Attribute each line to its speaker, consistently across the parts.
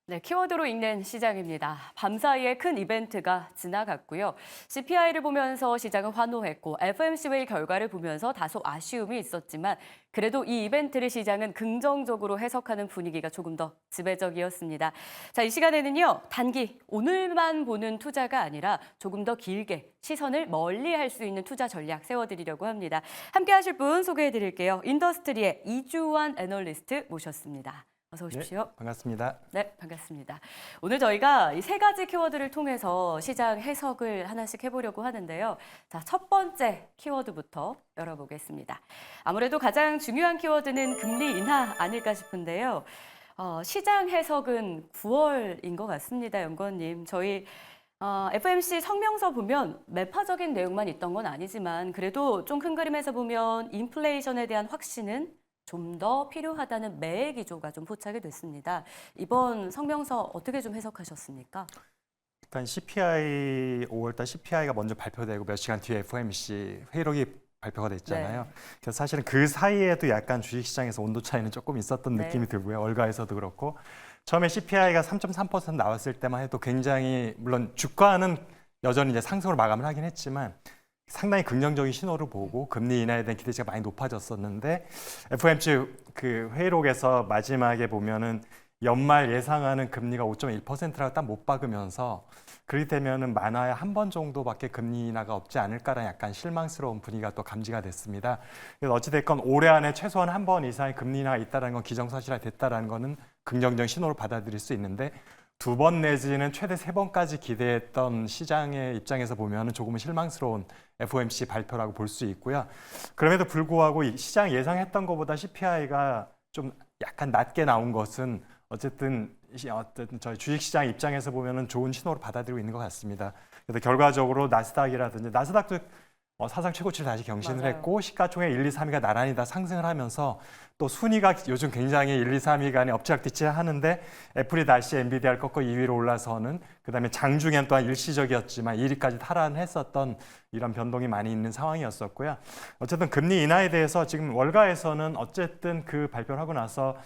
Speaker 1: 네, 키워드로 읽는 시장입니다. 밤사이에 큰 이벤트가 지나갔고요. CPI를 보면서 시장은 환호했고 FOMC 회의 결과를 보면서 다소 아쉬움이 있었지만 그래도 이 이벤트를 시장은 긍정적으로 해석하는 분위기가 조금 더 지배적이었습니다. 자, 이 시간에는요. 단기 오늘만 보는 투자가 아니라 조금 더 길게 시선을 멀리 할 수 있는 투자 전략 세워드리려고 합니다. 함께 하실 분 소개해드릴게요. 인더스트리의 이주환 애널리스트 모셨습니다. 어서 오십시오.
Speaker 2: 네, 반갑습니다.
Speaker 1: 네, 반갑습니다. 오늘 저희가 이 세 가지 키워드를 통해서 시장 해석을 하나씩 해보려고 하는데요. 자, 첫 번째 키워드부터 열어보겠습니다. 아무래도 가장 중요한 키워드는 금리 인하 아닐까 싶은데요. 시장 해석은 9월인 것 같습니다, 연구원님. 저희 FOMC 성명서 보면 매파적인 내용만 있던 건 아니지만 그래도 좀 큰 그림에서 보면 인플레이션에 대한 확신은 좀 더 필요하다는 매의 기조가 좀 포착이 됐습니다. 이번 성명서 어떻게 좀 해석하셨습니까?
Speaker 2: 일단 CPI 5월달 CPI가 먼저 발표되고 몇 시간 뒤에 FOMC 회의록이 발표가 됐잖아요.
Speaker 1: 네.
Speaker 2: 그래서 사실은 그 사이에도 약간 주식시장에서 온도 차이는 조금 있었던
Speaker 1: 네.
Speaker 2: 느낌이 들고요. 월가에서도 그렇고 처음에 CPI가 3.3% 나왔을 때만 해도 굉장히 물론 주가는 여전히 이제 상승으로 마감을 하긴 했지만 상당히 긍정적인 신호를 보고 금리 인하에 대한 기대치가 많이 높아졌었는데 FOMC 그 회의록에서 마지막에 보면은 연말 예상하는 금리가 5.1%라고 딱 못 박으면서 그렇게 되면은 많아야 한 번 정도밖에 금리 인하가 없지 않을까라는 약간 실망스러운 분위기가 또 감지가 됐습니다. 그래서 어찌됐건 올해 안에 최소한 한 번 이상의 금리 인하가 있다는 건 기정사실화 됐다라는 거는 긍정적인 신호로 받아들일 수 있는데 두 번 내지는 최대 세 번까지 기대했던 시장의 입장에서 보면은 조금은 실망스러운 FOMC 발표라고 볼 수 있고요. 그럼에도 불구하고 시장 예상했던 것보다 CPI가 좀 약간 낮게 나온 것은 어쨌든 저희 주식시장 입장에서 보면은 좋은 신호로 받아들이고 있는 것 같습니다. 그래서 결과적으로 나스닥이라든지 나스닥도 사상 최고치를 다시 경신을
Speaker 1: 맞아요.
Speaker 2: 했고 시가총액 1, 2, 3위가 나란히 다 상승을 하면서 또 순위가 요즘 굉장히 1, 2, 3위 간에 엎치락뒤치락하는데 애플이 다시 엔비디아를 꺾고 2위로 올라서는 그다음에 장중엔 또한 일시적이었지만 1위까지 탈환했었던 이런 변동이 많이 있는 상황이었었고요. 어쨌든 금리 인하에 대해서 지금 월가에서는 어쨌든 그 발표를 하고 나서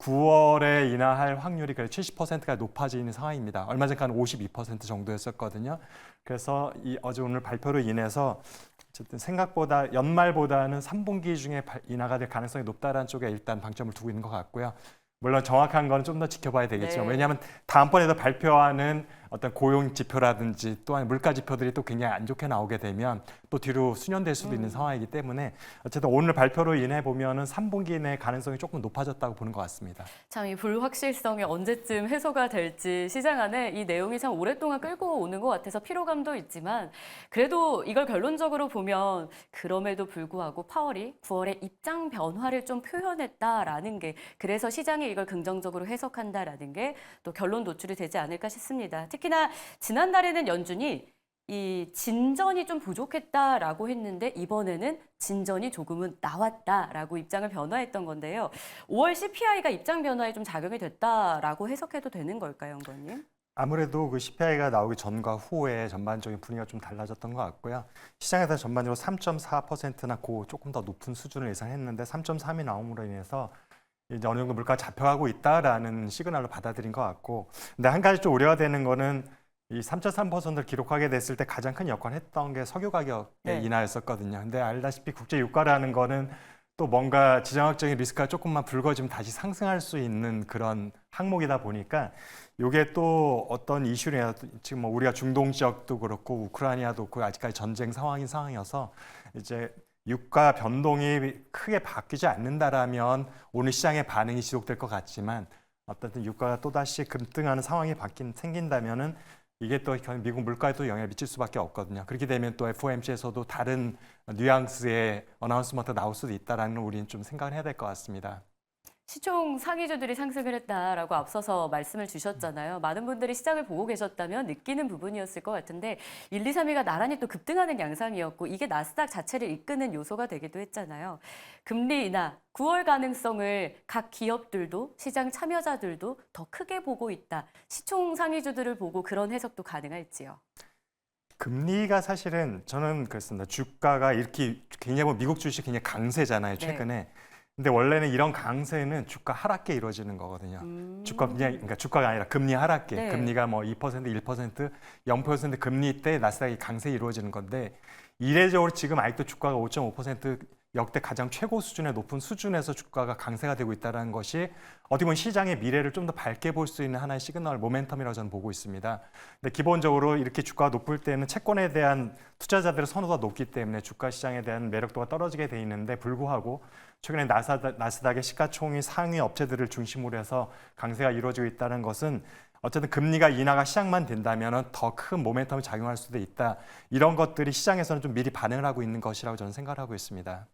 Speaker 2: 9월에 인하할 확률이 그래 70%가 높아지는 상황입니다. 얼마 전까지는 52% 정도였었거든요. 그래서 어제 오늘 발표로 인해서 어쨌든 생각보다 연말보다는 3분기 중에 인하가 될 가능성이 높다라는 쪽에 일단 방점을 두고 있는 것 같고요. 물론 정확한 건 좀 더 지켜봐야 되겠죠.
Speaker 1: 네.
Speaker 2: 왜냐하면 다음번에도 발표하는 어떤 고용 지표라든지 또한 물가 지표들이 또 굉장히 안 좋게 나오게 되면 또 뒤로 수년될 수도 있는 상황이기 때문에 어쨌든 오늘 발표로 인해 보면은 3분기 내 가능성이 조금 높아졌다고 보는 것 같습니다.
Speaker 1: 참 이 불확실성이 언제쯤 해소가 될지 시장 안에 이 내용이 참 오랫동안 끌고 오는 것 같아서 피로감도 있지만 그래도 이걸 결론적으로 보면 그럼에도 불구하고 파월이 9월에 입장 변화를 좀 표현했다라는 게 그래서 시장이 이걸 긍정적으로 해석한다라는 게 또 결론 노출이 되지 않을까 싶습니다. 특히나 지난달에는 연준이 이 진전이 좀 부족했다라고 했는데 이번에는 진전이 조금은 나왔다라고 입장을 변화했던 건데요. 5월 CPI가 입장 변화에 좀 작용이 됐다라고 해석해도 되는 걸까요, 연구원님?
Speaker 2: 아무래도 그 CPI가 나오기 전과 후에 전반적인 분위기가 좀 달라졌던 것 같고요. 시장에서 전반적으로 3.4%나 조금 더 높은 수준을 예상했는데 3.3이 나옴으로 인해서 이제 어느 정도 물가가 잡혀가고 있다라는 시그널로 받아들인 것 같고, 근데 한 가지 좀 우려가 되는 거는 이 3.3%를 기록하게 됐을 때 가장 큰 역할을 했던 게 석유 가격의
Speaker 1: 네.
Speaker 2: 인하였었거든요. 근데 알다시피 국제 유가라는 거는 또 뭔가 지정학적인 리스크가 조금만 불거지면 다시 상승할 수 있는 그런 항목이다 보니까 이게 또 어떤 이슈냐 지금 뭐 우리가 중동 지역도 그렇고 우크라이나도 그렇고 아직까지 전쟁 상황이어서 이제 유가 변동이 크게 바뀌지 않는다라면 오늘 시장의 반응이 지속될 것 같지만 어떤 유가가 또다시 급등하는 상황이 생긴다면은 이게 또 미국 물가에도 영향을 미칠 수밖에 없거든요. 그렇게 되면 또 FOMC에서도 다른 뉘앙스의 어나운스먼트가 나올 수도 있다라는 우리는 좀 생각을 해야 될 것 같습니다.
Speaker 1: 시총 상위주들이 상승을 했다라고 앞서서 말씀을 주셨잖아요. 많은 분들이 시장을 보고 계셨다면 느끼는 부분이었을 것 같은데 1, 2, 3위가 나란히 또 급등하는 양상이었고 이게 나스닥 자체를 이끄는 요소가 되기도 했잖아요. 금리 인하 9월 가능성을 각 기업들도 시장 참여자들도 더 크게 보고 있다. 시총 상위주들을 보고 그런 해석도 가능할지요.
Speaker 2: 금리가 사실은 저는 그렇습니다. 주가가 이렇게 굉장히 미국 주식 굉장히 강세잖아요,
Speaker 1: 네.
Speaker 2: 최근에. 근데 원래는 이런 강세는 주가 하락계 이루어지는 거거든요. 그러니까 주가가 아니라 금리 하락계.
Speaker 1: 네.
Speaker 2: 금리가 뭐 2%, 1%, 0% 금리 때 나스닥이 강세 이루어지는 건데 이례적으로 지금 아직도 주가가 5.5% 역대 가장 최고 수준의 높은 수준에서 주가가 강세가 되고 있다는 것이 어떻게 보면 시장의 미래를 좀 더 밝게 볼 수 있는 하나의 시그널, 모멘텀이라고 저는 보고 있습니다. 근데 기본적으로 이렇게 주가가 높을 때는 채권에 대한 투자자들의 선호도가 높기 때문에 주가 시장에 대한 매력도가 떨어지게 돼 있는데 불구하고 최근에 나스닥의 시가총액 상위 업체들을 중심으로 해서 강세가 이루어지고 있다는 것은 어쨌든 금리가 인하가 시작만 된다면 더 큰 모멘텀이 작용할 수도 있다. 이런 것들이 시장에서는 좀 미리 반응을 하고 있는 것이라고 저는 생각을 하고 있습니다.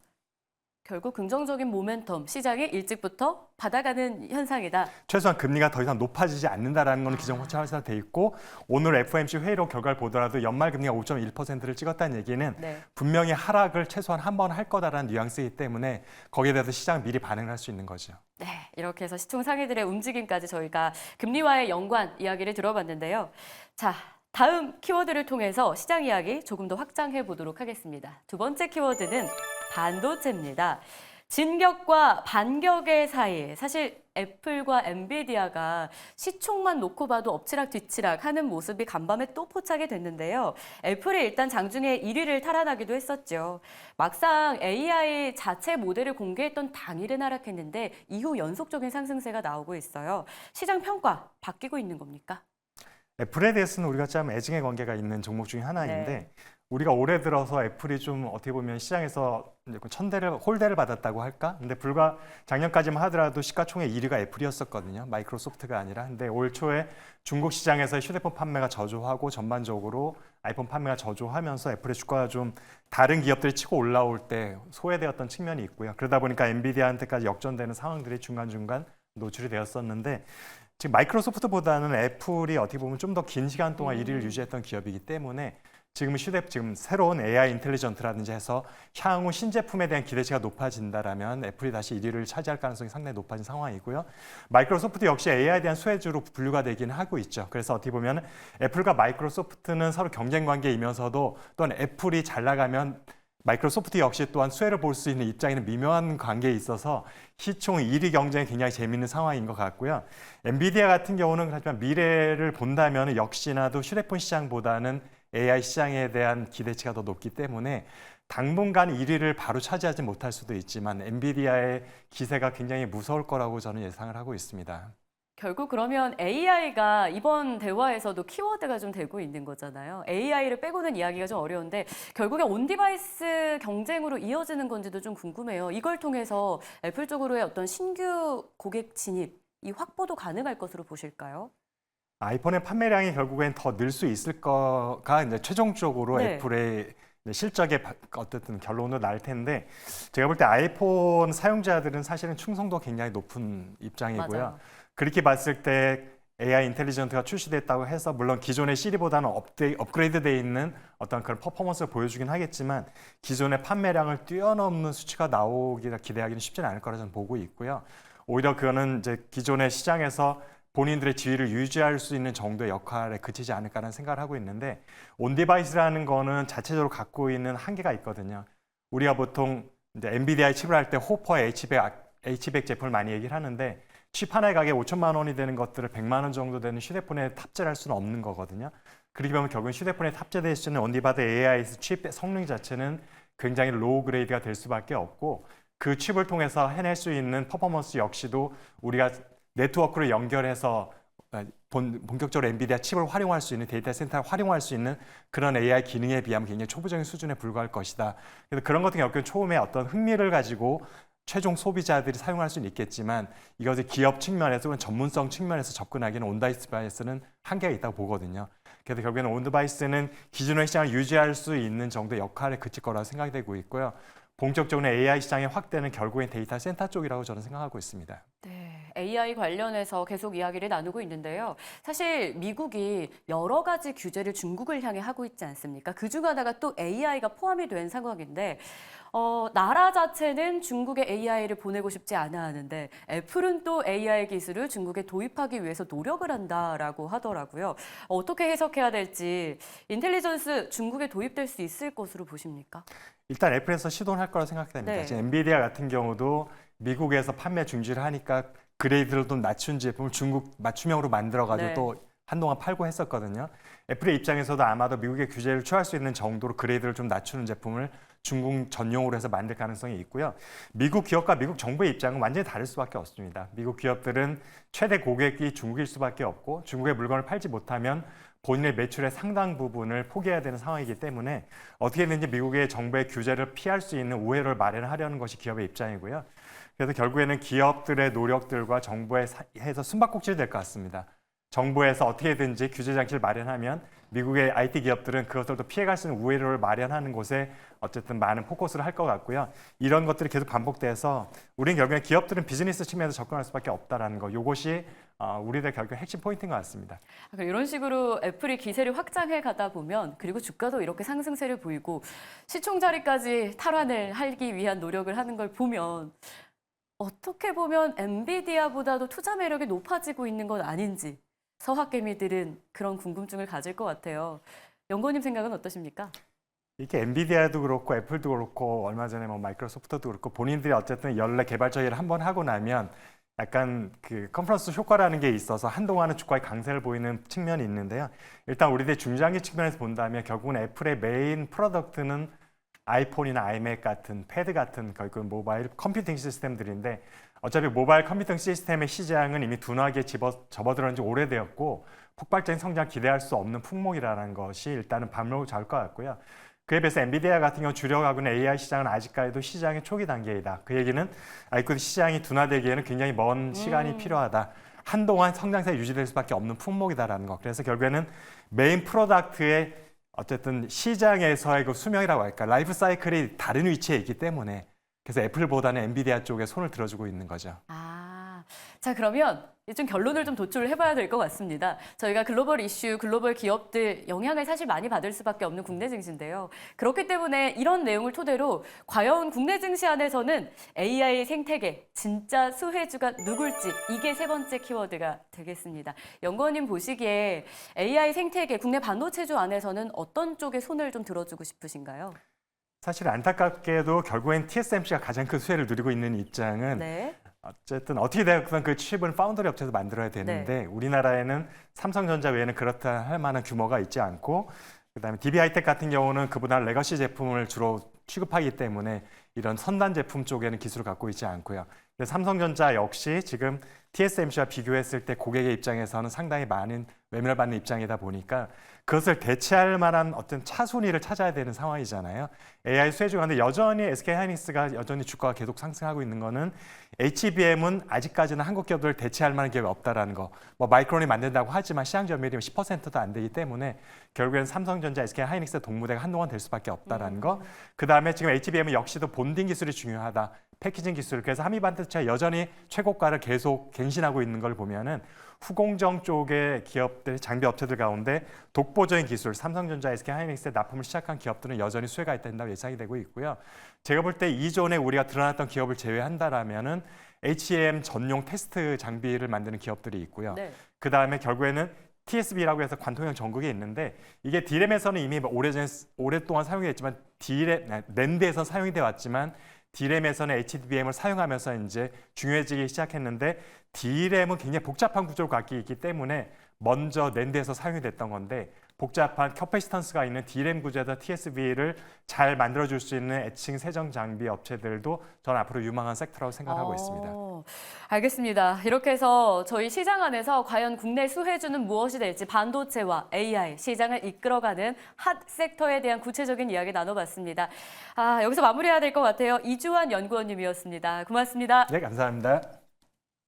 Speaker 1: 결국 긍정적인 모멘텀, 시장이 일찍부터 받아가는 현상이다.
Speaker 2: 최소한 금리가 더 이상 높아지지 않는다라는 것은 기정사실화돼 있고 오늘 FOMC 회의록 결과를 보더라도 연말 금리가 5.1%를 찍었다는 얘기는
Speaker 1: 네.
Speaker 2: 분명히 하락을 최소한 한 번 할 거다라는 뉘앙스이기 때문에 거기에 대해서 시장 미리 반응을 할 수 있는 거죠.
Speaker 1: 네, 이렇게 해서 시총 상위들의 움직임까지 저희가 금리와의 연관 이야기를 들어봤는데요. 자, 다음 키워드를 통해서 시장 이야기 조금 더 확장해 보도록 하겠습니다. 두 번째 키워드는 반도체입니다. 진격과 반격의 사이, 사실 애플과 엔비디아가 시총만 놓고 봐도 엎치락 뒤치락 하는 모습이 간밤에 또 포착이 됐는데요. 애플이 일단 장중에 1위를 탈환하기도 했었죠. 막상 AI 자체 모델을 공개했던 당일은 하락했는데 이후 연속적인 상승세가 나오고 있어요. 시장 평가 바뀌고 있는 겁니까?
Speaker 2: 애플에 대해서는 우리가 참 애증의 관계가 있는 종목 중에 하나인데
Speaker 1: 네.
Speaker 2: 우리가 올해 들어서 애플이 좀 어떻게 보면 시장에서 이제 홀대를 받았다고 할까? 근데 불과 작년까지만 하더라도 시가총액 1위가 애플이었었거든요. 마이크로소프트가 아니라. 근데 올 초에 중국 시장에서 휴대폰 판매가 저조하고 전반적으로 아이폰 판매가 저조하면서 애플의 주가가 좀 다른 기업들이 치고 올라올 때 소외되었던 측면이 있고요. 그러다 보니까 엔비디아한테까지 역전되는 상황들이 중간중간 노출이 되었었는데 지금 마이크로소프트보다는 애플이 어떻게 보면 좀 더 긴 시간 동안 1위를 유지했던 기업이기 때문에 지금 새로운 AI 인텔리전트라든지 해서 향후 신제품에 대한 기대치가 높아진다라면 애플이 다시 1위를 차지할 가능성이 상당히 높아진 상황이고요. 마이크로소프트 역시 AI에 대한 수혜주로 분류가 되긴 하고 있죠. 그래서 어떻게 보면 애플과 마이크로소프트는 서로 경쟁 관계이면서도 또한 애플이 잘 나가면 마이크로소프트 역시 또한 수혜를 볼 수 있는 입장에는 미묘한 관계에 있어서 시총 1위 경쟁이 굉장히 재미있는 상황인 것 같고요. 엔비디아 같은 경우는 하지만 미래를 본다면 역시나도 휴대폰 시장보다는 AI 시장에 대한 기대치가 더 높기 때문에 당분간 1위를 바로 차지하지 못할 수도 있지만 엔비디아의 기세가 굉장히 무서울 거라고 저는 예상을 하고 있습니다.
Speaker 1: 결국 그러면 AI가 이번 대화에서도 키워드가 좀 되고 있는 거잖아요. AI를 빼고는 이야기가 좀 어려운데 결국에 온디바이스 경쟁으로 이어지는 건지도 좀 궁금해요. 이걸 통해서 애플 쪽으로의 어떤 신규 고객 진입, 이 확보도 가능할 것으로 보실까요?
Speaker 2: 아이폰의 판매량이 결국엔 더 늘 수 있을 거가 이제 최종적으로
Speaker 1: 네.
Speaker 2: 애플의 실적의 어쨌든 결론으로 날 텐데 제가 볼 때 아이폰 사용자들은 사실은 충성도가 굉장히 높은 입장이고요.
Speaker 1: 맞아요.
Speaker 2: 그렇게 봤을 때 AI 인텔리전트가 출시됐다고 해서 물론 기존의 시리보다는 업그레이드되어 있는 어떤 그런 퍼포먼스를 보여주긴 하겠지만 기존의 판매량을 뛰어넘는 수치가 나오기가 기대하기는 쉽지는 않을 거라 저는 보고 있고요. 오히려 그거는 이제 기존의 시장에서 본인들의 지위를 유지할 수 있는 정도의 역할에 그치지 않을까라는 생각을 하고 있는데 온디바이스라는 거는 자체적으로 갖고 있는 한계가 있거든요. 우리가 보통 이제 엔비디아의 칩을 할 때 호퍼 H100 제품을 많이 얘기를 하는데 칩 하나의 가격이 5천만 원이 되는 것들을 100만 원 정도 되는 휴대폰에 탑재를 할 수는 없는 거거든요. 그렇게 보면 결국은 휴대폰에 탑재될 수 있는 온디바드 AI 칩 성능 자체는 굉장히 로우 그레이드가 될 수밖에 없고 그 칩을 통해서 해낼 수 있는 퍼포먼스 역시도 우리가 네트워크를 연결해서 본격적으로 엔비디아 칩을 활용할 수 있는 데이터 센터를 활용할 수 있는 그런 AI 기능에 비하면 굉장히 초보적인 수준에 불과할 것이다. 그래서 그런 것들 겪은 처음에 어떤 흥미를 가지고 최종 소비자들이 사용할 수는 있겠지만 이것을 기업 측면에서 또는 전문성 측면에서 접근하기는 온디바이스는 한계가 있다고 보거든요. 그래서 결국에는 온디바이스는 기존의 시장을 유지할 수 있는 정도의 역할에 그칠 거라고 생각이 되고 있고요. 본격적으로 AI 시장의 확대는 결국엔 데이터 센터 쪽이라고 저는 생각하고 있습니다.
Speaker 1: 네, AI 관련해서 계속 이야기를 나누고 있는데요. 사실 미국이 여러 가지 규제를 중국을 향해 하고 있지 않습니까? 그중 하나가 또 AI가 포함이 된 상황인데 나라 자체는 중국에 AI를 보내고 싶지 않아 하는데 애플은 또 AI 기술을 중국에 도입하기 위해서 노력을 한다라고 하더라고요. 어떻게 해석해야 될지 인텔리전스 중국에 도입될 수 있을 것으로 보십니까?
Speaker 2: 일단 애플에서 시도를 할 거라고 생각됩니다.
Speaker 1: 네.
Speaker 2: 지금 엔비디아 같은 경우도 미국에서 판매 중지를 하니까 그레이드를 좀 낮춘 제품을 중국 맞춤형으로 만들어가지고
Speaker 1: 네.
Speaker 2: 또 한동안 팔고 했었거든요. 애플의 입장에서도 아마도 미국의 규제를 취할 수 있는 정도로 그레이드를 좀 낮추는 제품을 중국 전용으로 해서 만들 가능성이 있고요. 미국 기업과 미국 정부의 입장은 완전히 다를 수밖에 없습니다. 미국 기업들은 최대 고객이 중국일 수밖에 없고 중국의 물건을 팔지 못하면 본인의 매출의 상당 부분을 포기해야 되는 상황이기 때문에 어떻게든지 미국의 정부의 규제를 피할 수 있는 우회로를 마련하려는 것이 기업의 입장이고요. 그래서 결국에는 기업들의 노력들과 정부에 해서 숨바꼭질이 될 것 같습니다. 정부에서 어떻게든지 규제 장치를 마련하면 미국의 IT 기업들은 그것들도 피해갈 수 있는 우회로를 마련하는 곳에 어쨌든 많은 포커스를 할 것 같고요. 이런 것들이 계속 반복돼서 우리는 결국에 기업들은 비즈니스 측면에서 접근할 수밖에 없다는 거. 이것이 우리들 결국 핵심 포인트인 것 같습니다.
Speaker 1: 이런 식으로 애플이 기세를 확장해 가다 보면 그리고 주가도 이렇게 상승세를 보이고 시총 자리까지 탈환을 하기 위한 노력을 하는 걸 보면 어떻게 보면 엔비디아보다도 투자 매력이 높아지고 있는 건 아닌지 서학개미들은 그런 궁금증을 가질 것 같아요. 연구원님 생각은 어떠십니까?
Speaker 2: 이게 엔비디아도 그렇고 애플도 그렇고 얼마 전에 뭐 마이크로소프트도 그렇고 본인들이 어쨌든 연례 개발자 일을 한번 하고 나면 약간 그 컨퍼런스 효과라는 게 있어서 한동안은 주가의 강세를 보이는 측면이 있는데요. 일단 우리들 중장기 측면에서 본다면 결국은 애플의 메인 프로덕트는 아이폰이나 아이맥 같은 패드 같은 결국은 모바일 컴퓨팅 시스템들인데 어차피 모바일 컴퓨팅 시스템의 시장은 이미 둔하게 접어들은 지 오래되었고 폭발적인 성장 기대할 수 없는 품목이라는 것이 일단은 반목을 잡을 것 같고요. 그에 비해서 엔비디아 같은 경우 주력하고 있는 AI 시장은 아직까지도 시장의 초기 단계이다. 그 얘기는 아직도 시장이 둔화되기에는 굉장히 먼 시간이 필요하다. 한동안 성장세가 유지될 수밖에 없는 품목이다라는 거. 그래서 결국에는 메인 프로덕트의 어쨌든 시장에서의 그 수명이라고 할까, 라이프 사이클이 다른 위치에 있기 때문에 그래서 애플보다는 엔비디아 쪽에 손을 들어주고 있는 거죠.
Speaker 1: 자 그러면 좀 결론을 좀 도출을 해봐야 될 것 같습니다. 저희가 글로벌 이슈, 글로벌 기업들 영향을 사실 많이 받을 수밖에 없는 국내 증시인데요. 그렇기 때문에 이런 내용을 토대로 과연 국내 증시 안에서는 AI 생태계, 진짜 수혜주가 누굴지 이게 세 번째 키워드가 되겠습니다. 연구원님 보시기에 AI 생태계, 국내 반도체주 안에서는 어떤 쪽에 손을 좀 들어주고 싶으신가요?
Speaker 2: 사실 안타깝게도 결국엔 TSMC가 가장 큰 수혜를 누리고 있는 입장은
Speaker 1: 네.
Speaker 2: 어쨌든 어떻게 되었든 그 칩은 파운더리 업체에서 만들어야 되는데 우리나라에는 삼성전자 외에는 그렇다 할 만한 규모가 있지 않고 그다음에 DB하이텍 같은 경우는 그보다 레거시 제품을 주로 취급하기 때문에 이런 선단 제품 쪽에는 기술을 갖고 있지 않고요. 그래서 삼성전자 역시 지금 TSMC와 비교했을 때 고객의 입장에서는 상당히 많은 외면을 받는 입장이다 보니까 그것을 대체할 만한 어떤 차순위를 찾아야 되는 상황이잖아요. AI 수혜주 가운데 여전히 SK하이닉스가 여전히 주가가 계속 상승하고 있는 거는 HBM은 아직까지는 한국 기업들을 대체할 만한 기업이 없다라는 거. 뭐 마이크론이 만든다고 하지만 시장 점유율이 10%도 안 되기 때문에 결국에는 삼성전자, SK하이닉스 동무대가 한동안 될 수밖에 없다라는 거. 그다음에 지금 HBM은 역시도 본딩 기술이 중요하다. 패키징 기술. 그래서 한미반도체가 여전히 최고가를 계속 갱신하고 있는 걸 보면은 후공정 쪽의 기업들, 장비 업체들 가운데 독보적인 기술, 삼성전자, SK하이닉스에 납품을 시작한 기업들은 여전히 수혜가 있다고 예상이 되고 있고요. 제가 볼 때 이전에 우리가 드러났던 기업을 제외한다라면은 HEM 전용 테스트 장비를 만드는 기업들이 있고요.
Speaker 1: 네.
Speaker 2: 그 다음에 결국에는 TSB라고 해서 관통형 전극이 있는데 이게 D램에서는 이미 오랫동안 사용이 됐지만 낸드에서 사용이 돼 왔지만 D램에서는 HBM을 사용하면서 이제 중요해지기 시작했는데 D램은 굉장히 복잡한 구조를 갖고 있기 때문에 먼저 낸드에서 사용이 됐던 건데 복잡한 캐패시턴스가 있는 D램 구조에다 TSB를 잘 만들어줄 수 있는 애칭 세정 장비 업체들도 저는 앞으로 유망한 섹터라고 생각하고 있습니다.
Speaker 1: 알겠습니다. 이렇게 해서 저희 시장 안에서 과연 국내 수혜주는 무엇이 될지 반도체와 AI 시장을 이끌어가는 핫 섹터에 대한 구체적인 이야기 나눠봤습니다. 여기서 마무리해야 될 것 같아요. 이주환 연구원님이었습니다. 고맙습니다.
Speaker 2: 네, 감사합니다.